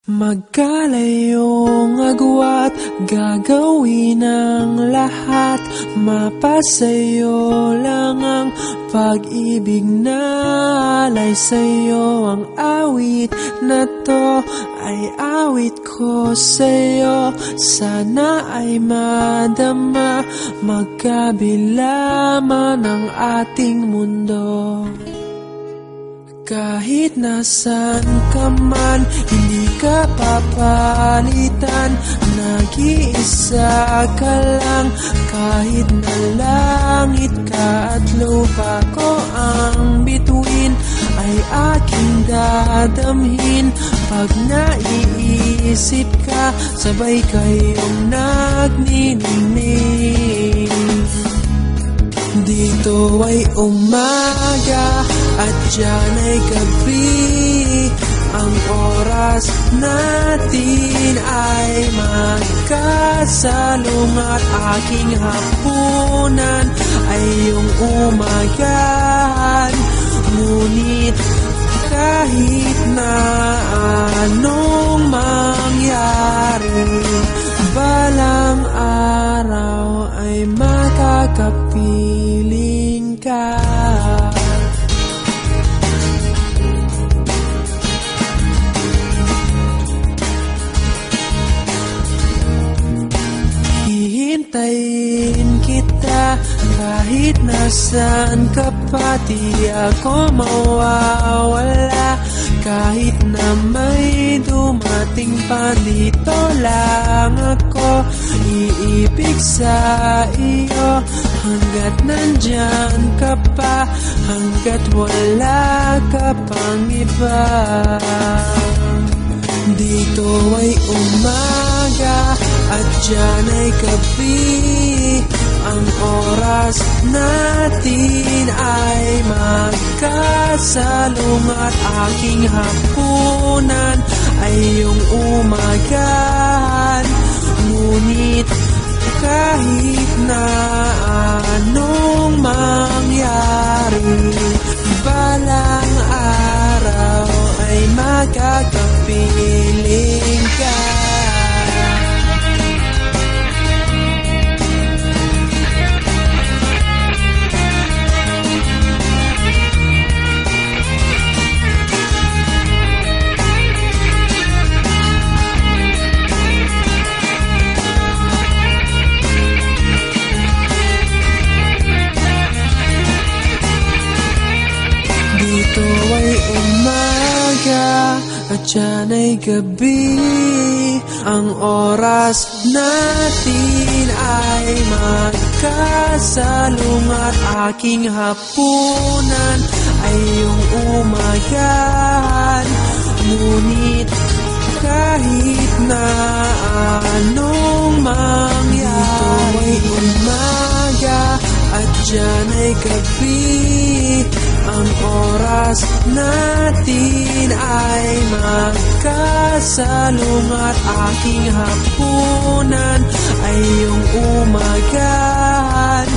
Magkalayong agwat, gagawin ang lahat. Mapasayo lang ang pag-ibig na alay sa'yo. Ang awit na to ay awit ko sa'yo. Sana ay madama, magkabila man ang ating mundo. Kahit nasan ka man, hindi ka papalitan. Nag-iisa ka lang, kahit na langit ka at lupa ko ang bituin, ay aking dadamhin. Pag naiisip ka, sabay kayong nagniningning. Dito ay umaga at diyan ay gabi. Ang oras natin ay magkasalungat. Aking hapunan ay iyong umagahan. Ngunit kahit na anong mangyari, balang araw ay makakapiling ka. Hihintayin kita kahit nasaan ka pa. Di ako mawawala kahit na may dumating pa. Dito lang ako iibig sa iyo hanggat nandyan ka pa, hanggat wala ka pang iba. Dito ay umaga at diyan ay gabi. Ang oras natin ay magkasalungat. Aking hapunan ay iyong umagahan. Ngunit kahit na anong mangyari, balang araw ay magkakapiling ka. Dito ay umaga at diyan ay gabi. Ang oras natin ay magkasalungat. Aking hapunan ay iyong umagahan. Ngunit kahit na anong mangyari, dito ay umaga at diyan ay gabi. Ang oras natin ay magkasalungat. Aking hapunan ay iyong umagahan.